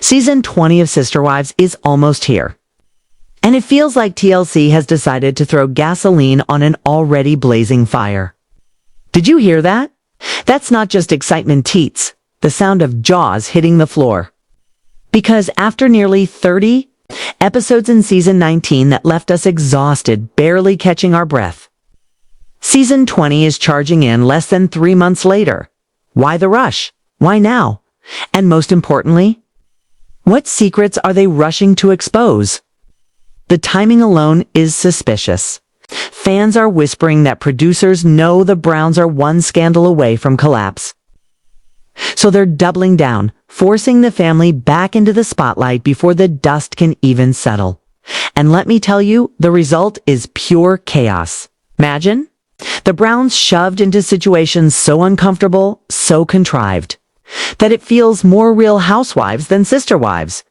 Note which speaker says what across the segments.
Speaker 1: Season 20 of Sister Wives is almost here. And it feels like TLC has decided to throw gasoline on an already blazing fire. Did you hear that? That's not just excitement teats, the sound of jaws hitting the floor. Because after nearly 30 episodes in Season 19 that left us exhausted, barely catching our breath, Season 20 is charging in less than 3 months later. Why the rush? Why now? And most importantly, what secrets are they rushing to expose? The timing alone is suspicious. Fans are whispering that producers know the Browns are one scandal away from collapse. So they're doubling down, forcing the family back into the spotlight before the dust can even settle. And let me tell you, the result is pure chaos. Imagine the Browns shoved into situations so uncomfortable, so contrived, that it feels more Real Housewives than Sister Wives.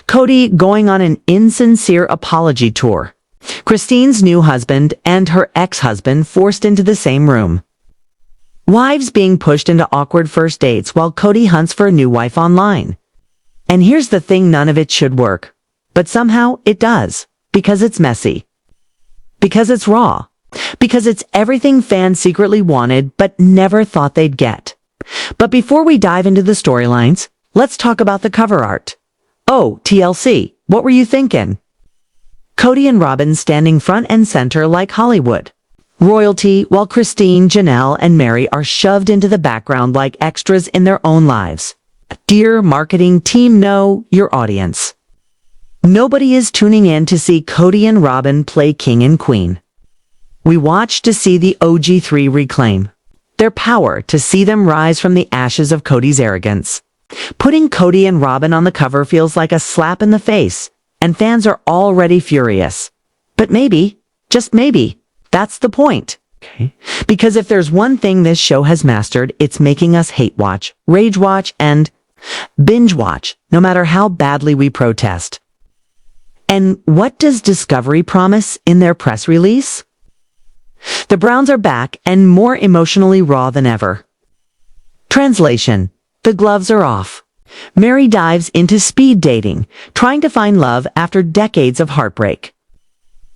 Speaker 1: Cody going on an insincere apology tour. Christine's new husband and her ex-husband forced into the same room. Wives being pushed into awkward first dates while Cody hunts for a new wife online. And here's the thing, none of it should work. But somehow it does. Because it's messy. Because it's raw. Because it's everything fans secretly wanted but never thought they'd get. But before we dive into the storylines, let's talk about the cover art. Oh, TLC, what were you thinking? Cody and Robyn standing front and center like Hollywood. Royalty, while Christine, Janelle, and Meri are shoved into the background like extras in their own lives. Dear marketing team, know your audience. Nobody is tuning in to see Cody and Robyn play king and queen. We watch to see the OG3 reclaim their power, to see them rise from the ashes of Cody's arrogance. Putting Cody and Robyn on the cover feels like a slap in the face, and fans are already furious. But maybe, just maybe, that's the point. Okay. Because if there's one thing this show has mastered, it's making us hate watch, rage watch, and binge watch, no matter how badly we protest. And what does Discovery promise in their press release? The Browns are back and more emotionally raw than ever. Translation: the gloves are off. Meri dives into speed dating, trying to find love after decades of heartbreak.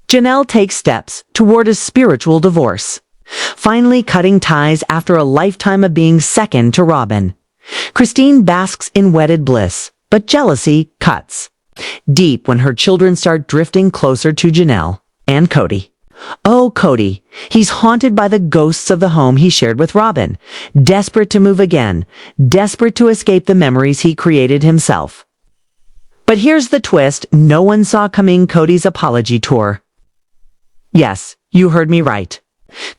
Speaker 1: Janelle takes steps toward a spiritual divorce, finally cutting ties after a lifetime of being second to Robyn. Christine basks in wedded bliss, but jealousy cuts deep when her children start drifting closer to Janelle and Cody. Oh, Cody, he's haunted by the ghosts of the home he shared with Robyn, desperate to move again, desperate to escape the memories he created himself. But here's the twist no one saw coming: Cody's apology tour. Yes, you heard me right.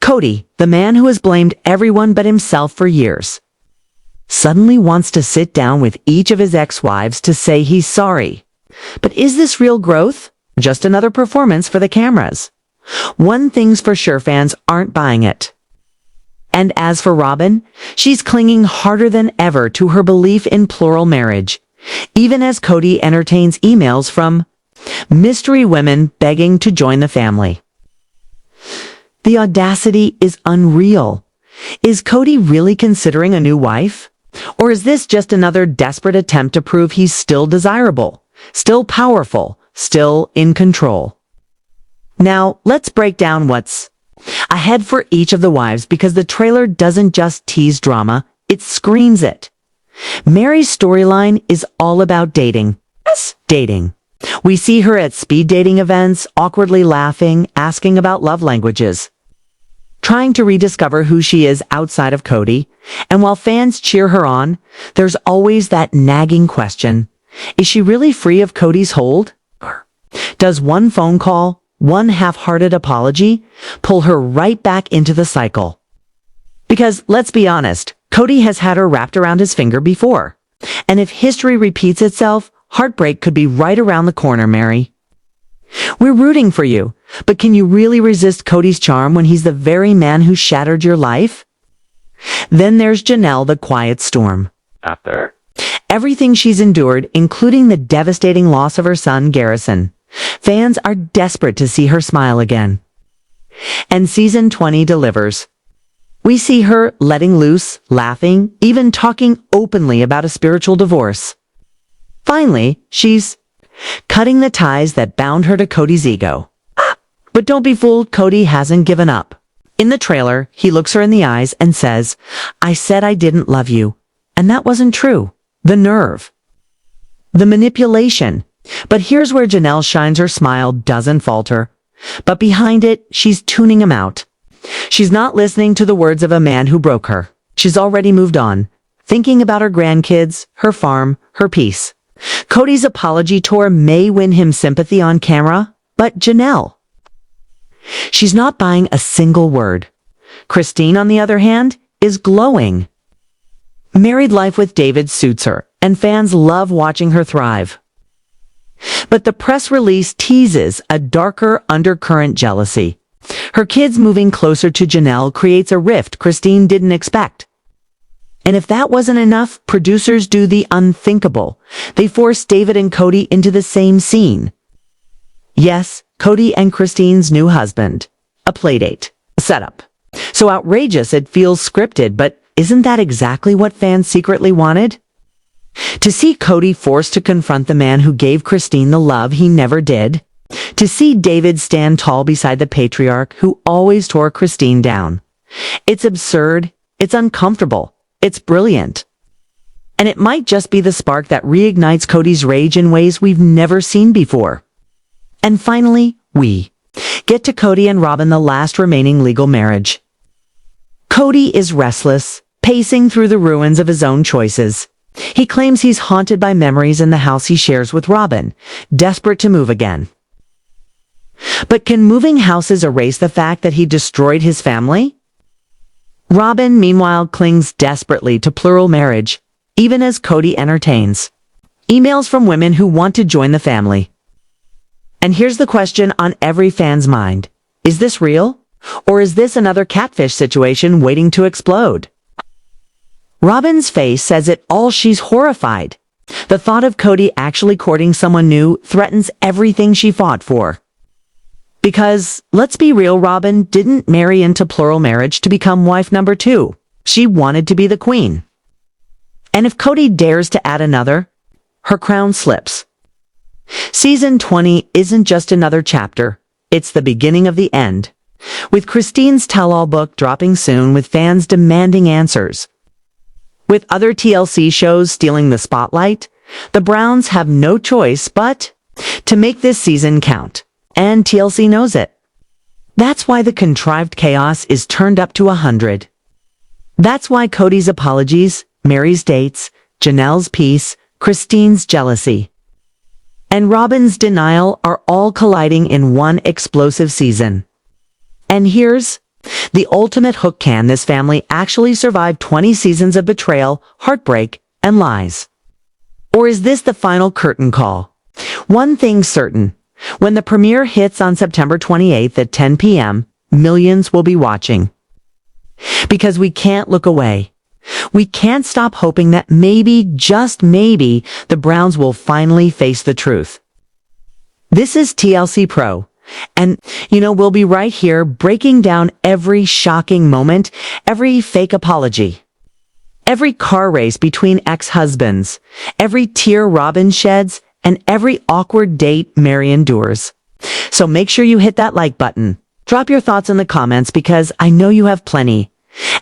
Speaker 1: Cody, the man who has blamed everyone but himself for years, suddenly wants to sit down with each of his ex-wives to say he's sorry. But is this real growth? Just another performance for the cameras? One thing's for sure, fans aren't buying it. And as for Robyn, she's clinging harder than ever to her belief in plural marriage, even as Cody entertains emails from mystery women begging to join the family. The audacity is unreal. Is Cody really considering a new wife? Or is this just another desperate attempt to prove he's still desirable, still powerful, still in control? Now, let's break down what's ahead for each of the wives, because the trailer doesn't just tease drama, it screams it. Meri's storyline is all about dating. Yes, dating. We see her at speed dating events, awkwardly laughing, asking about love languages, trying to rediscover who she is outside of Cody. And while fans cheer her on, there's always that nagging question: is she really free of Cody's hold? Does one phone call, one half-hearted apology, pull her right back into the cycle? Because, let's be honest, Cody has had her wrapped around his finger before. And if history repeats itself, heartbreak could be right around the corner, Meri. We're rooting for you, but can you really resist Cody's charm when he's the very man who shattered your life? Then there's Janelle, the quiet storm. After everything she's endured, including the devastating loss of her son, Garrison, fans are desperate to see her smile again. And Season 20 delivers. We see her letting loose, laughing, even talking openly about a spiritual divorce. Finally, she's cutting the ties that bound her to Cody's ego. But don't be fooled, Cody hasn't given up. In the trailer, he looks her in the eyes and says, "I said I didn't love you." And that wasn't true. The nerve. The manipulation. But here's where Janelle shines. Her smile doesn't falter. But behind it, she's tuning him out. She's not listening to the words of a man who broke her. She's already moved on, thinking about her grandkids, her farm, her peace. Cody's apology tour may win him sympathy on camera, but Janelle, she's not buying a single word. Christine, on the other hand, is glowing. Married life with David suits her, and fans love watching her thrive. But the press release teases a darker undercurrent jealousy. Her kids moving closer to Janelle creates a rift Christine didn't expect. And if that wasn't enough, producers do the unthinkable. They force David and Cody into the same scene. Yes, Cody and Christine's new husband. A playdate. A setup. So outrageous it feels scripted, but isn't that exactly what fans secretly wanted? To see Cody forced to confront the man who gave Christine the love he never did. To see David stand tall beside the patriarch who always tore Christine down. It's absurd. It's uncomfortable. It's brilliant. And it might just be the spark that reignites Cody's rage in ways we've never seen before. And finally, we get to Cody and Robyn, the last remaining legal marriage. Cody is restless, pacing through the ruins of his own choices. He claims he's haunted by memories in the house he shares with Robyn, desperate to move again. But can moving houses erase the fact that he destroyed his family? Robyn, meanwhile, clings desperately to plural marriage, even as Cody entertains emails from women who want to join the family. And here's the question on every fan's mind. Is this real? Or is this another catfish situation waiting to explode? Robyn's face says it all. She's horrified. The thought of Cody actually courting someone new threatens everything she fought for. Because, let's be real, Robyn didn't marry into plural marriage to become wife number 2. She wanted to be the queen. And if Cody dares to add another, her crown slips. Season 20 isn't just another chapter. It's the beginning of the end. With Christine's tell-all book dropping soon, with fans demanding answers. With other TLC shows stealing the spotlight, the Browns have no choice but to make this season count. And TLC knows it. That's why the contrived chaos is turned up to 100. That's why Cody's apologies, Meri's dates, Janelle's peace, Christine's jealousy, and Robyn's denial are all colliding in one explosive season. And here's the ultimate hook: can this family actually survive 20 seasons of betrayal, heartbreak, and lies? Or is this the final curtain call? One thing's certain. When the premiere hits on September 28th at 10 p.m., millions will be watching. Because we can't look away. We can't stop hoping that maybe, just maybe, the Browns will finally face the truth. This is TLC Pro. And, we'll be right here breaking down every shocking moment, every fake apology, every car race between ex-husbands, every tear Robyn sheds, and every awkward date Meri endures. So make sure you hit that like button. Drop your thoughts in the comments because I know you have plenty.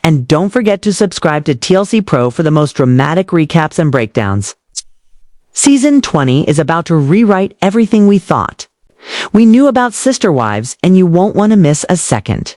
Speaker 1: And don't forget to subscribe to TLC Pro for the most dramatic recaps and breakdowns. Season 20 is about to rewrite everything we thought we knew about Sister Wives, and you won't want to miss a second.